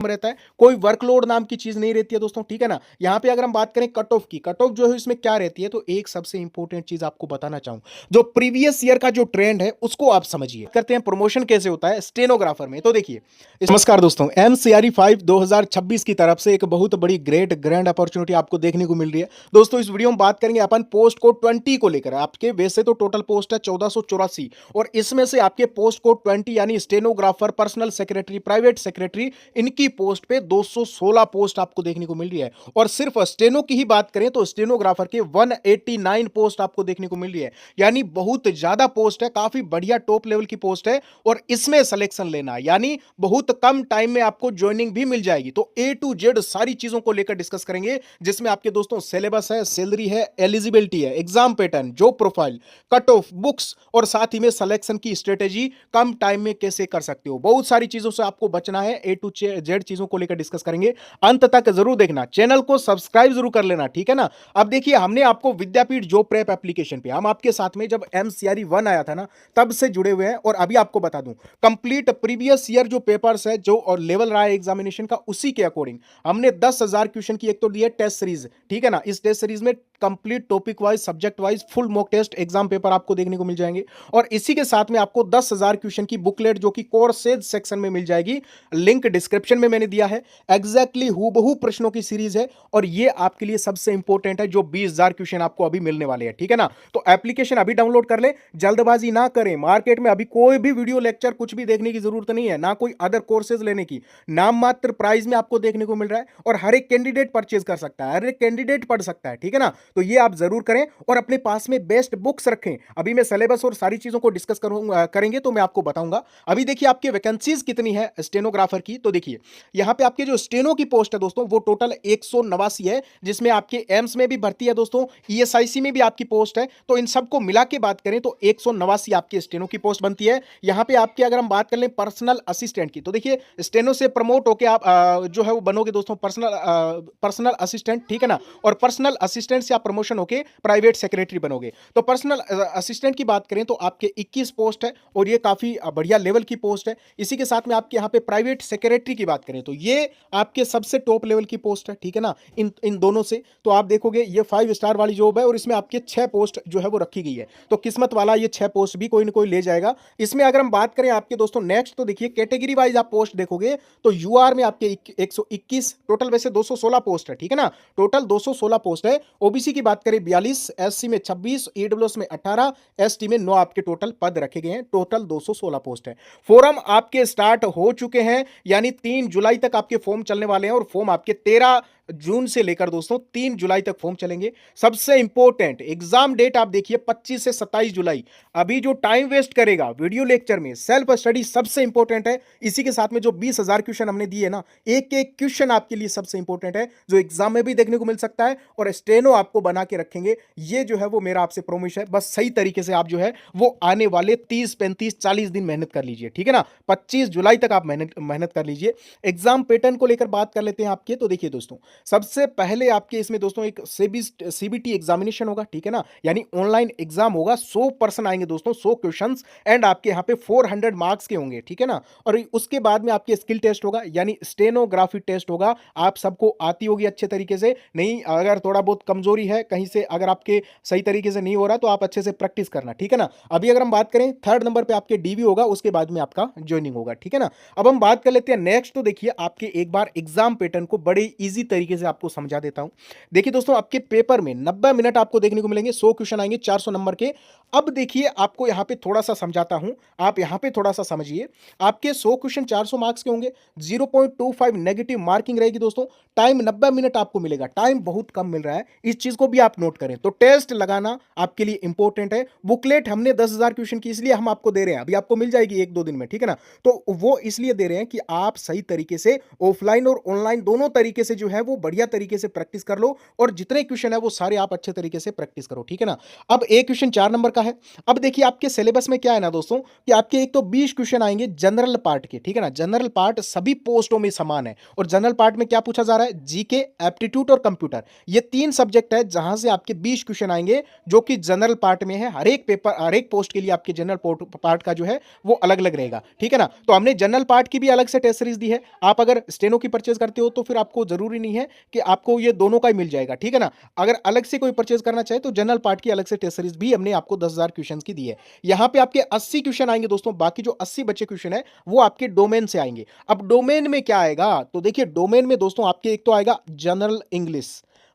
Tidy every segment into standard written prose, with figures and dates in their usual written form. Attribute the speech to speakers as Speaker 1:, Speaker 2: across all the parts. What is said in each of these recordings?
Speaker 1: रहता है, कोई वर्कलोड नाम की चीज नहीं रहती है दोस्तों, ठीक है ना। यहाँ पे अगर हम बात करें कट ऑफ की, कट ऑफ जो है इसमें क्या रहती है, तो एक सबसे इंपॉर्टेंट चीज आपको बताना चाहूं, जो प्रीवियस ईयर का जो ट्रेंड है उसको आप समझिए। करते हैं प्रमोशन कैसे होता है स्टेनोग्राफर में, तो देखिए। नमस्कार दोस्तों, एमसीआरई 5 2026 की तरफ से एक बहुत बड़ी ग्रेट ग्रैंड अपॉर्चुनिटी आपको देखने को मिल रही है दोस्तों। इस वीडियो में बात करेंगे अपन पोस्ट कोड 20 को लेकर। आपके वैसे तो टोटल पोस्ट है 1484, और इसमें से आपके पोस्ट कोड 20 यानी stenographer, personal secretary, private secretary, इनकी पोस्ट पे 216 पोस्ट आपको देखने को मिल रही है। और सिर्फ स्टेनो की ही बात करें तो स्टेनोग्राफर के 189 पोस्ट आपको देखने को मिल रही है, यानी बहुत ज्यादा पोस्ट है, काफी बढ़िया टॉप लेवल की पोस्ट है। और इसमें सिलेक्शन लेना यानी बहुत कम टाइम में आपको ज्वाइनिंग भी मिल जाएगी। तो ए टू जेड सारी चीजों को लेकर डिस्कस करेंगे, जिसमें आपके दोस्तों सिलेबस है, सैलरी है, एलिजिबिलिटी है, exam pattern, job profile, cut off, books, और साथ ही में सिलेक्शन की स्ट्रेटेजी कम टाइम में कैसे कर सकते हो। बहुत सारी चीजों से आपको बचना है, ए टू जेड चीजों को लेकर डिस्कस करेंगे। अंत तक जरूर देखना, चैनल को सब्सक्राइब जरूर कर लेना, ठीक है ना। अब देखिए, हमने आपको विद्यापीठ जॉब प्रेप एप्लीकेशन पे, हम आपके साथ में जब एमसीआरई 1 आया था ना, तब से जुड़े हुए हैं। और अभी आपको बता दूं, कंप्लीट प्रीवियस ईयर जो पेपर्स है, जो और लेवल रहा है एग्जामिनेशन का, उसी के अकॉर्डिंग हमने 10,000 क्वेश्चन की एक तो दी है टेस्ट सीरीज, ठीक है ना। इस टेस्ट सीरीज में complete topic wise, subject wise full mock test exam paper आपको देखने को मिल जाएंगे। और इसी के साथ में आपको 10,000 क्वेश्चन की बुकलेट जो कि कोर्सेज सेक्शन में मिल जाएगी, लिंक डिस्क्रिप्शन में मैंने दिया है। एग्जैक्टली हूबहू प्रश्नों की सीरीज है, और ये आपके लिए सबसे इंपॉर्टेंट है, जो 20,000 क्वेश्चन आपको अभी मिलने वाले हैं, ठीक है ना। तो एप्लीकेशन अभी डाउनलोड कर ले, जल्दबाजी ना करें। मार्केट में अभी कोई भी वीडियो लेक्चर कुछ भी देखने की जरूरत नहीं है, ना कोई अदर कोर्सेज लेने की। नाम मात्र प्राइस में आपको देखने को मिल रहा है, और हर एक कैंडिडेट परचेज कर सकता है, हर एक कैंडिडेट पढ़ सकता है, ठीक है ना। तो ये आप जरूर करें, और अपने पास में बेस्ट बुक्स रखें। अभी मैं सिलेबस और सारी चीजों को डिस्कस करेंगे तो मैं आपको बताऊंगा। अभी देखिए आपके वैकेंसीज कितनी है स्टेनोग्राफर की, तो देखिए यहां पे आपके जो स्टेनो की पोस्ट है दोस्तों, वो टोटल 189 है, जिसमें आपके एम्स में भी भर्ती है दोस्तों, ईएसआईसी में भी आपकी पोस्ट है। तो इन सबको मिला के बात करें तो 189 आपकी स्टेनो की पोस्ट बनती है। यहां पे आपके अगर हम बात कर लें पर्सनल असिस्टेंट की, तो देखिए स्टेनो से प्रमोट होके आप जो है वो बनोगे दोस्तों पर्सनल असिस्टेंट, ठीक है ना। और पर्सनल असिस्टेंट से आप प्रमोशन होके प्राइवेट सेक्रेटरी बनोगे। तो पर्सनल असिस्टेंट की बात करें तो आपके 21 पोस्ट है, और ये काफी बढ़िया लेवल की पोस्ट है। इसी के साथ में आपके यहाँ पे प्राइवेट सेक्रेटरी की बात करें तो ये आपके सबसे टॉप लेवल की पोस्ट है, ठीक है ना। इन दोनों से तो आप देखोगे ये 5 स्टार वाली जॉब है, और इसमें आपके 6 पोस्ट जो है वो रखी गई है। तो किस्मत वाला ये 6 पोस्ट भी कोई ना कोई ले जाएगा। इसमें अगर हम बात करें आपके दोस्तों नेक्स्ट, तो देखिए कैटेगरी वाइज आप पोस्ट देखोगे तो यूआर में आपके 121, टोटल वैसे 216 पोस्ट है, ठीक है ना। टोटल 216 पोस्ट है। ओबीसी की बात करें 42, एससी में 26, ईडब्ल्यूएस में 18, एसटी में 9 आपके टोटल पद रखे गए हैं। टोटल 216 पोस्ट है। फॉर्म आपके स्टार्ट हो चुके हैं, यानी 3 जुलाई तक आपके फॉर्म चलने वाले हैं, और फॉर्म आपके 13 जून से लेकर दोस्तों 3 जुलाई तक फॉर्म चलेंगे। सबसे इंपॉर्टेंट एग्जाम डेट आप देखिए 25 से 27 जुलाई। अभी जो टाइम वेस्ट करेगा वीडियो लेक्चर में, सेल्फ स्टडी सबसे इंपॉर्टेंट है। इसी के साथ में जो 20,000 क्वेश्चन हमने दिए ना, एक एक क्वेश्चन आपके लिए सबसे इंपॉर्टेंट है, जो एग्जाम में भी देखने को मिल सकता है, और स्टेनो आपको बना के रखेंगे। ये जो है वो मेरा आपसे प्रॉमिस है। बस सही तरीके से आप जो है वो आने वाले 30, 35, 40 दिन मेहनत कर लीजिए, ठीक है ना। 25 जुलाई तक आप मेहनत कर लीजिए। एग्जाम पैटर्न को लेकर बात कर लेते हैं आपके, तो देखिए दोस्तों, सबसे पहले आपके इसमें दोस्तों एक सीबीटी एग्जामिनेशन होगा, ठीक है ना, यानी ऑनलाइन एग्जाम होगा। 100 पर्सन आएंगे दोस्तों, 100 क्वेश्चंस, एंड आपके यहाँ पे 400 मार्क्स के होंगे, ठीक है ना। और उसके बाद में आपके स्किल टेस्ट होगा, यानी स्टेनोग्राफी टेस्ट होगा। आप सबको आती होगी अच्छे तरीके से, नहीं अगर थोड़ा बहुत कमजोरी है कहीं से, अगर आपके सही तरीके से नहीं हो रहा तो आप अच्छे से प्रैक्टिस करना, ठीक है ना। अभी अगर हम बात करें 3rd नंबर पे आपके डीवी होगा, उसके बाद में आपका ज्वाइनिंग होगा, ठीक है ना। अब हम बात कर लेते हैं नेक्स्ट, तो देखिए आपके एक बार एग्जाम पैटर्न को बड़े इजी तरीके से आपको समझा देता हूं। देखिए दोस्तों, आपके पेपर में 90 मिनट आपको देखने को मिलेंगे, 100 क्वेश्चन आएंगे 400 नंबर के। अब देखिए आपको यहां पे थोड़ा सा समझाता हूं, आप यहां पे थोड़ा सा समझिए। आपके 100 क्वेश्चन 400 मार्क्स के होंगे, 0.25 नेगेटिव मार्किंग रहेगी दोस्तों। टाइम 90 मिनट आपको मिलेगा, टाइम बहुत कम मिल रहा है, इस चीज को भी आप नोट करें। तो टेस्ट लगाना आपके लिए इंपॉर्टेंट है। बुकलेट हमने 10,000 क्वेश्चन की इसलिए हम आपको दे रहे हैं, अभी आपको मिल जाएगी 1-2 दिन में, ठीक है ना। तो वो इसलिए दे रहे हैं कि आप सही तरीके से ऑफलाइन और ऑनलाइन दोनों तरीके से जो है वो बढ़िया तरीके से प्रैक्टिस कर लो, और जितने क्वेश्चन है वो सारे आप अच्छे तरीके से प्रैक्टिस करो, ठीक है ना। अब एक क्वेश्चन 4 नंबर का है। अब देखिए आपके सिलेबस में क्या है ना दोस्तों, कि आपके एक तो 20 क्वेश्चन आएंगे जनरल पार्ट के, ठीक है ना। जनरल पार्ट सभी पोस्टों में समान है, और जनरल पार्ट में क्या पूछा जा रहा है, जीके, एप्टीट्यूड और कंप्यूटर। ये 3 सब्जेक्ट है जहां से आपके 20 क्वेश्चन आएंगे, जो कि जनरल पार्ट में है। हर एक पेपर, हर एक पोस्ट के लिए आपके जनरल पार्ट का जो है वो अलग अलग रहेगा, ठीक है ना। तो हमने जनरल पार्ट की भी अलग से टेस्ट सीरीज दी है, आप अगर स्टेनो की परचेज करते हो तो फिर आपको जरूरी नहीं है कि आपको ये दोनों का ही मिल जाएगा, ठीक है ना। अगर अलग से कोई परचेज करना चाहे तो जनरल पार्ट की अलग से टेस्ट सीरीज भी हमने आपको 10,000 क्वेश्चन की दी है। यहाँ पे आपके 80 क्वेश्चन आएंगे दोस्तों, बाकी जो 80 बचे क्वेश्चन है वो आपके डोमेन से आएंगे। अब डोमेन में क्या आएगा, तो देखिए डोमेन में दोस्तों आपके एक तो आएगा जनरल इंग्लिश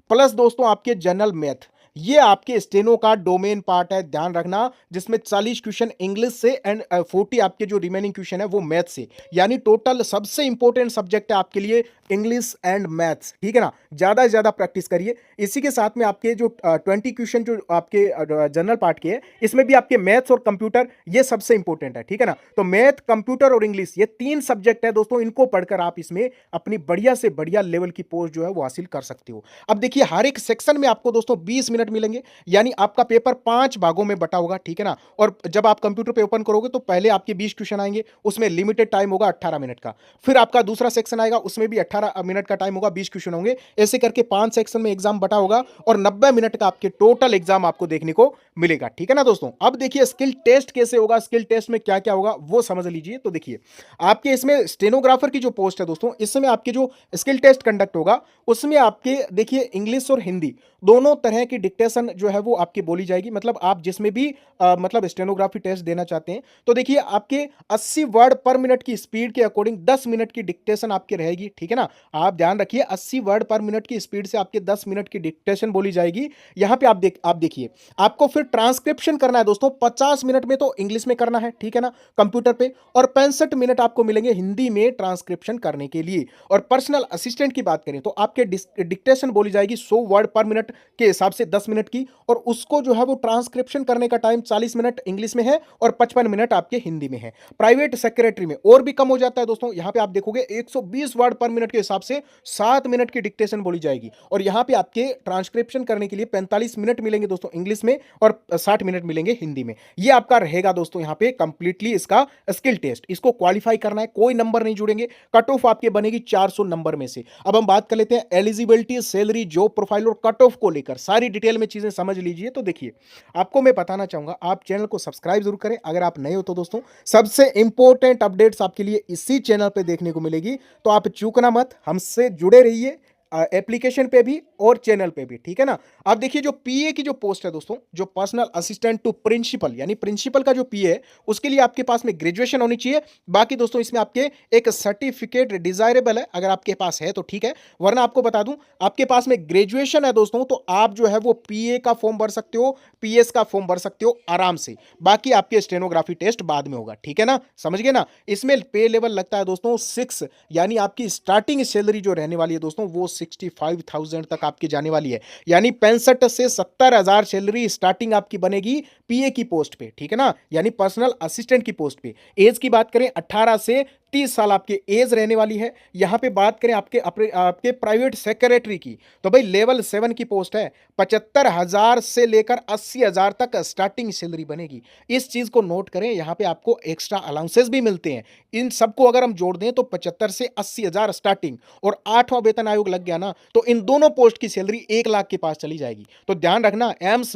Speaker 1: प्लस दोस्तों आपके जनरल मैथ, ये आपके स्टेनो का डोमेन पार्ट है, ध्यान रखना, जिसमें 40 क्वेश्चन इंग्लिश से एंड 40 आपके जो रिमेनिंग क्वेश्चन है वो मैथ से, यानी टोटल सबसे इंपॉर्टेंट सब्जेक्ट है आपके लिए इंग्लिश एंड मैथ्स, ठीक है ना। ज्यादा से ज्यादा प्रैक्टिस करिए। इसी के साथ में आपके जो 20 क्वेश्चन जो आपके जनरल पार्ट के हैं, इसमें भी आपके मैथ्स और कंप्यूटर ये सबसे इंपॉर्टेंट है, ठीक है ना। तो मैथ, कंप्यूटर और इंग्लिश ये 3 सब्जेक्ट है दोस्तों, इनको पढ़कर आप इसमें अपनी बढ़िया से बढ़िया लेवल की पोस्ट जो है वो हासिल कर सकते हो। अब देखिए हर एक सेक्शन में आपको दोस्तों 20 मिनट मिलेंगे, यानी आपका पेपर 5 भागों में बटा होगा, ठीक है ना। और जब आप कंप्यूटर पे ओपन करोगे तो पहले आपके 20 क्वेश्चन आएंगे, उसमें लिमिटेड टाइम होगा 18 मिनट का। फिर आपका दूसरा सेक्शन आएगा, उसमें भी 18 मिनट का टाइम होगा, 20 क्वेश्चन होंगे। ऐसे करके 5 सेक्शन में एग्जाम बटा होगा और 90 मिनट का आपके टोटल एग्जाम आपको देखने को मिलेगा, ठीक है ना दोस्तों। अब देखिए स्किल टेस्ट कैसे होगा, स्किल टेस्ट में क्या क्या होगा वो समझ लीजिए। तो देखिए आपके इसमें स्टेनोग्राफर की जो पोस्ट है दोस्तों, इसमें आपके जो स्किल टेस्ट कंडक्ट होगा उसमें आपके देखिए इंग्लिश और हिंदी दोनों तरह की डिक्टेशन जो है वो आपकी बोली जाएगी। मतलब आप जिसमें भी मतलब स्टेनोग्राफी टेस्ट देना चाहते हैं तो देखिए आपके 80 वर्ड पर मिनट की स्पीड के अकॉर्डिंग 10 मिनट की डिक्टेशन आपकी रहेगी, ठीक है ना। आप ध्यान रखिए 80 वर्ड पर मिनट की स्पीड से आपके 10 मिनट की डिक्टेशन बोली जाएगी। यहां पे आप देखिए आपको फिर ट्रांसक्रिप्शन करना है दोस्तों, 50 मिनट में तो इंग्लिश में करना है, ठीक है ना, कंप्यूटर पे, और 65 मिनट आपको मिलेंगे हिंदी में ट्रांसक्रिप्शन करने के लिए। और पर्सनल असिस्टेंट की बात करें तो आपके डिक्टेशन बोली जाएगी 100 वर्ड पर मिनट के हिसाब से 10 मिनट की, और उसको जो है वो ट्रांसक्रिप्शन करने का टाइम 40 मिनट इंग्लिश में है और 55 मिनट आपके हिंदी में है। प्राइवेट सेक्रेटरी में और भी कम हो जाता है दोस्तों, यहां पे आप देखोगे 120 वर्ड पर मिनट के हिसाब से 7 मिनट की डिक्टेशन बोली जाएगी, और यहां पे आपके ट्रांसक्रिप्शन करने के लिए 45 मिनट मिलेंगे दोस्तों इंग्लिश में और 60 मिनट मिलेंगे हिंदी में। ये आपका रहेगा दोस्तों यहां पे कंप्लीटली इसका स्किल टेस्ट, इसको क्वालिफाई करना है, कोई नंबर नहीं जुड़ेंगे, कट ऑफ आपके बनेगी 400 नंबर में से। अब हम बात कर लेते हैं एलिजिबिलिटी, सैलरी, जॉब प्रोफाइल और कट ऑफ को लेकर सारी डिटेल में चीजें समझ लीजिए। तो देखिए आपको मैं बताना चाहूंगा आप चैनल को सब्सक्राइब जरूर करें अगर आप नए हो तो दोस्तों, सबसे इंपॉर्टेंट अपडेट्स आपके लिए इसी चैनल पे देखने को मिलेगी, तो आप चूकना मत, हमसे जुड़े रहिए एप्लीकेशन पे भी और चैनल पे भी, ठीक है ना। अब देखिए जो पीए की जो पोस्ट है दोस्तों, जो पर्सनल असिस्टेंट टू प्रिंसिपल, यानी प्रिंसिपल का जो पीए है उसके लिए आपके पास में ग्रेजुएशन होनी चाहिए। बाकी दोस्तों इसमें आपके एक सर्टिफिकेट डिजायरेबल है, अगर आपके पास है तो ठीक है, वरना आपको बता दूं आपके पास में ग्रेजुएशन है दोस्तों तो आप जो है वो पीए का फॉर्म भर सकते हो, पीएस का फॉर्म भर सकते हो आराम से। बाकी आपके स्टेनोग्राफी टेस्ट बाद में होगा, ठीक है ना, समझ गए ना। इसमें पे लेवल लगता है दोस्तों 6, यानी आपकी स्टार्टिंग सैलरी जो रहने वाली है दोस्तों वो 65,000 तक आपकी जाने वाली है, यानी 65 से 70,000 सैलरी स्टार्टिंग आपकी बनेगी पीए की पोस्ट पे, ठीक है ना, यानी पर्सनल असिस्टेंट की पोस्ट पे। एज की बात करें 18 से 30 साल आपकी एज रहने वाली है। यहां पे बात करें आपके प्राइवेट सेक्रेटरी की तो भाई लेवल 7 की पोस्ट है, 75,000 से लेकर 80,000 तक स्टार्टिंग सैलरी बनेगी। इस चीज को नोट करें, यहां पे आपको एक्स्ट्रा अलाउंसेस भी मिलते हैं। इन सबको अगर हम जोड़ दें तो 75 से 80,000 स्टार्टिंग, और 8वां वेतन आयोग लग गया ना तो इन दोनों पोस्ट की सैलरी 1 लाख के पास चली जाएगी। तो ध्यान रखना एम्स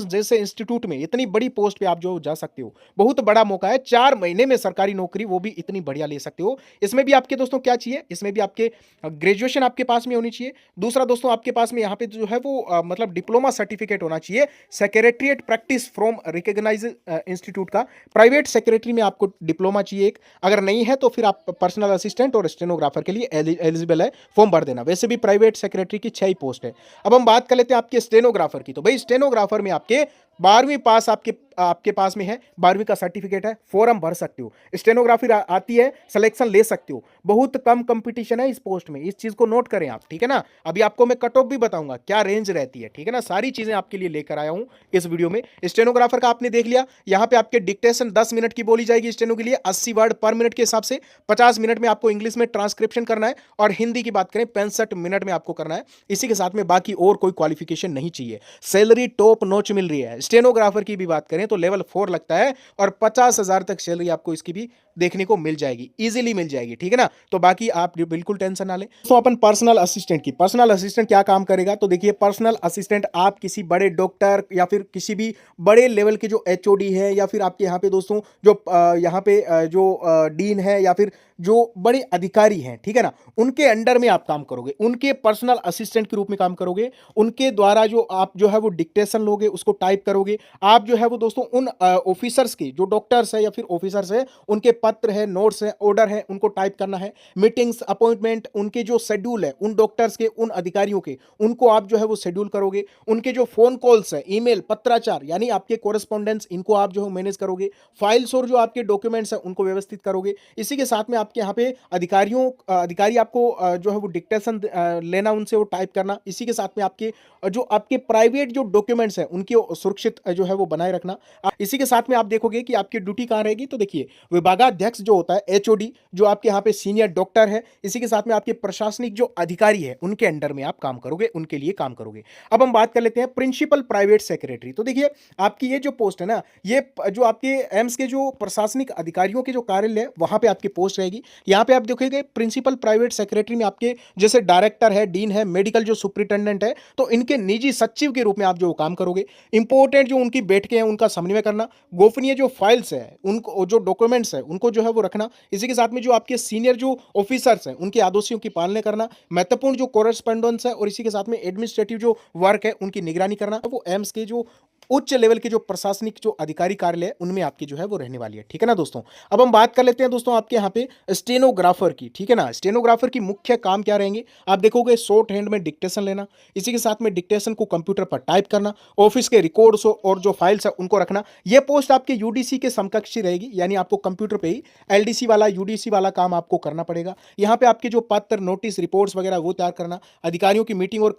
Speaker 1: जैसे इंस्टीट्यूट में इतनी बड़ी पोस्ट पे आप जो जा सकते हो, बहुत बड़ा मौका है, 4 महीने में सरकारी नौकरी, वो भी इतनी बढ़िया ले सकते हो। इसमें भी आपके दोस्तों क्या चाहिए, इसमें भी आपके ग्रेजुएशन आपके पास में होनी चाहिए। दूसरा दोस्तों आपके पास में यहाँ पे जो है वो मतलब डिप्लोमा सर्टिफिकेट होना चाहिए, secretariat practice from recognise institute का। प्राइवेट सेक्रेटरी में आपको डिप्लोमा चाहिए एक, अगर नहीं है तो फिर आप पर्सनल असिस्टेंट और स्टेनोग्राफर के लिए एलिजिबल है, फॉर्म भर देना। वैसे भी प्राइवेट सेक्रेटरी की 6 ही पोस्ट है। अब हम बात कर लेते हैं आपके स्टेनोग्राफर की, तो भाई स्टेनोग्राफर में आपके 12वीं पास आपके पास में है, 12वीं का सर्टिफिकेट है, फॉर्म भर सकते हो, स्टेनोग्राफी आती है, सिलेक्शन ले सकते हो। बहुत कम कंपटीशन है इस पोस्ट में, इस चीज को नोट करें आप, ठीक है ना। अभी आपको मैं कट ऑफ भी बताऊंगा क्या रेंज रहती है, ठीक है ना, सारी चीजें आपके लिए लेकर आया हूं इस वीडियो में। स्टेनोग्राफर का आपने देख लिया, यहां पे आपके डिक्टेशन 10 मिनट की बोली जाएगी स्टेनो के लिए, 80 वर्ड पर मिनट के हिसाब से, 50 मिनट में आपको इंग्लिश में ट्रांसक्रिप्शन करना है, और हिंदी की बात करें 65 मिनट में आपको करना है। इसी के साथ में बाकी और कोई क्वालिफिकेशन नहीं चाहिए। सैलरी टॉप नॉच मिल रही है। स्टेनोग्राफर की भी बात करें तो लेवल 4 लगता है, और 50,000 तक सैलरी आपको इसकी भी देखने को मिल जाएगी, इजीली मिल जाएगी, ठीक है ना। तो बाकी आप बिल्कुल टेंशन ना लें। तो अपन पर्सनल असिस्टेंट की, पर्सनल असिस्टेंट क्या काम करेगा, तो देखिए पर्सनल असिस्टेंट आप किसी बड़े डॉक्टर या फिर किसी भी बड़े लेवल के जो एचओडी है, या फिर आपके यहाँ पे दोस्तों जो यहाँ पे जो डीन है, या फिर जो बड़े अधिकारी हैं, ठीक है ना, उनके अंडर में आप काम करोगे, उनके पर्सनल असिस्टेंट के रूप में काम करोगे। उनके द्वारा जो आप जो है वो डिक्टेशन लोगे, उसको टाइप करोगे। आप जो है वो दोस्तों उन ऑफिसर्स के, जो डॉक्टर्स है या फिर ऑफिसर्स है, उनके पत्र है, नोट्स है, ऑर्डर है, उनको टाइप करना है। मीटिंग्स, अपॉइंटमेंट, उनके जो शेड्यूल है, उन डॉक्टर्स के, उन अधिकारियों के, उनको आप जो है वो शेड्यूल करोगे। उनके जो फोन कॉल्स है, ईमेल, पत्राचार, यानी आपके कोरेस्पॉन्डेंस, इनको आप जो है मैनेज करोगे। फाइल्स और जो आपके डॉक्यूमेंट्स है उनको व्यवस्थित करोगे। इसी के साथ में आपके यहाँ पे अधिकारी आपको जो है वो डिक्टेशन लेना, उनसे वो टाइप करना। इसी के साथ में आपके जो आपके प्राइवेट जो डॉक्यूमेंट्स हैं उनकी सुरक्षित जो है वो बनाए रखना। इसी के साथ में आप देखोगे कि आपकी ड्यूटी कहाँ रहेगी, तो देखिए विभागाध्यक्ष जो होता है, एचओडी, जो आपके यहाँ पे सीनियर डॉक्टर है, इसी के साथ में आपके प्रशासनिक जो अधिकारी है उनके अंडर में आप काम करोगे, उनके लिए काम करोगे। अब हम बात कर लेते हैं प्रिंसिपल प्राइवेट सेक्रेटरी। तो देखिए आपकी ये जो पोस्ट है ना, ये जो आपके एम्स के जो प्रशासनिक अधिकारियों के जो कार्यालय है वहां पे आपकी पोस्ट रहेगी। यहाँ पे आप देखोगे प्रिंसिपल प्राइवेट सेक्रेटरी में आपके जैसे डायरेक्टर है, डीन है, मेडिकल जो सुपरिटेंडेंट है, तो इनके निजी सचिव के रूप में आप जो काम करोगे। इंपॉर्टेंट जो उनकी बैठकें हैं उनका समन्वय करना, गोपनीय जो फाइल्स है, उनको जो डॉक्यूमेंट्स है उनको जो है वो रखना। इसी के साथ में जो आपके सीनियर जो ऑफिसर्स हैं उनके आदेशों की पालना करना, महत्वपूर्ण जो कोरेस्पॉन्डेंस है और इसी के साथ में एडमिनिस्ट्रेटिव जो वर्क है उनकी निगरानी करना। वो एम्स के जो उच्च लेवल के जो प्रशासनिक जो अधिकारी कार्यालय है उनमें आपकी जो है वो रहने वाली है, ठीक है ना दोस्तों। अब हम बात कर लेते हैं दोस्तों आपके यहाँ पे स्टेनोग्राफर की, ठीक है ना। स्टेनोग्राफर की मुख्य काम क्या रहेंगे, आप देखोगे शॉर्ट हैंड में डिक्टेशन लेना, इसी के साथ में डिक्टेशन को कंप्यूटर पर टाइप करना, ऑफिस के रिकॉर्ड्स और जो फाइल्स है उनको रखना। यह पोस्ट आपके यूडीसी के समकक्षी रहेगी, यानी आपको कंप्यूटर पे ही एलडीसी वाला, यूडीसी वाला काम आपको करना पड़ेगा। यहाँ पे आपके जो पत्र, नोटिस, रिपोर्ट्स वगैरह वो तैयार करना, अधिकारियों की मीटिंग और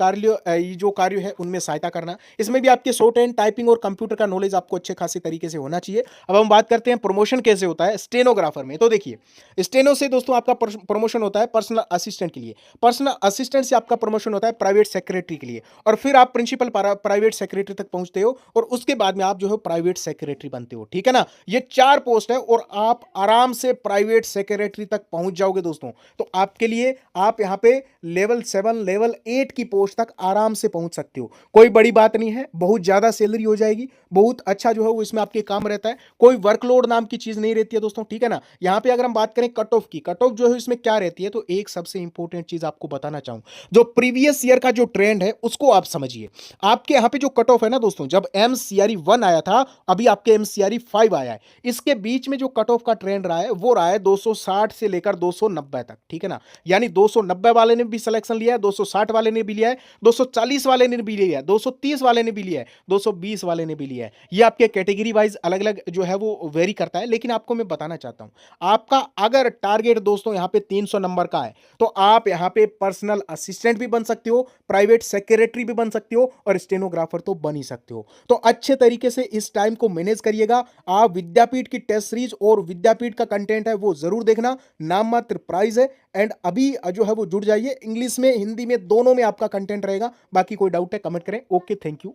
Speaker 1: जो कार्य है उनमें सहायता करना। इसमें भी आपके शॉर्ट हैंड, टाइपिंग और कंप्यूटर का नॉलेज आपको अच्छे खासे तरीके से होना चाहिए। अब हम बात करते हैं प्रमोशन कैसे होता है स्टेनोग्राफर में। तो देखिए स्टेनो से दोस्तों आपका प्रमोशन होता है पर्सनल असिस्टेंट के लिए, पर्सनल असिस्टेंट से आपका प्रमोशन होता है प्राइवेट सेक्रेटरी के लिए, और फिर आप प्रिंसिपल प्राइवेट सेक्रेटरी तक पहुंचते हो, और उसके बाद में आप जो है प्राइवेट सेक्रेटरी बनते हो, ठीक है ना। ये 4 पोस्ट है और आप आराम से प्राइवेट सेक्रेटरी तक पहुंच जाओगे दोस्तों। तो आपके लिए आप यहां पे लेवल 7, लेवल 8 की पोस्ट तक आराम से पहुंच सकते हो। कोई बड़ी बात नहीं है, बहुत ज्यादा सैलरी हो जाएगी, बहुत अच्छा जो है वो इसमें आपके काम रहता है, कोई वर्कलोड नाम की चीज नहीं रहती है दोस्तों, ठीक है ना। यहां पे अगर हम बात करें कट ऑफ की, कट ऑफ जो है इसमें क्या रहती है, तो एक सबसे इंपॉर्टेंट चीज आपको बताना चाहूं, जो प्रीवियस ईयर का जो ट्रेंड है उसको आप समझिए। आपके यहां पे जो कट ऑफ है ना दोस्तों, जब एमसीआरई 1 आया था, अभी आपके एमसीआरई 5 आया है, इसके बीच में जो कट ऑफ का ट्रेंड रहा है वो रहा है 260 से लेकर 290 तक, ठीक है ना। यानी 290 वाले ने भी सिलेक्शन लिया है, 260 वाले ने भी लिया है, 240 वाले ने भी लिया है, 230 वाले ने भी लिया है, 220 वाले ने भी लिया है। ये आपके कैटेगरी वाइज अलग अलग जो है वो वेरी करता है, लेकिन आपको मैं बताना चाहता हूं, आपका अगर टारगेट दोस्तों यहां पे 300 नंबर का है, तो आप यहां पे पर्सनल असिस्टेंट भी बन सकते हो, प्राइवेट सेक्रेटरी भी बन सकते हो, और स्टेनोग्राफर तो बन ही सकते हो। तो अच्छे तरीके से इस टाइम को मैनेज करिएगा। आप विद्यापीठ की टेस्ट सीरीज और विद्यापीठ का कंटेंट है वो जरूर देखना, नाम मात्र प्राइस है, एंड अभी जो है वो जुड़ जाइए। इंग्लिश में, हिंदी में, दोनों में आपका कंटेंट रहेगा। बाकी कोई डाउट है कमेंट करें। Okay, thank you.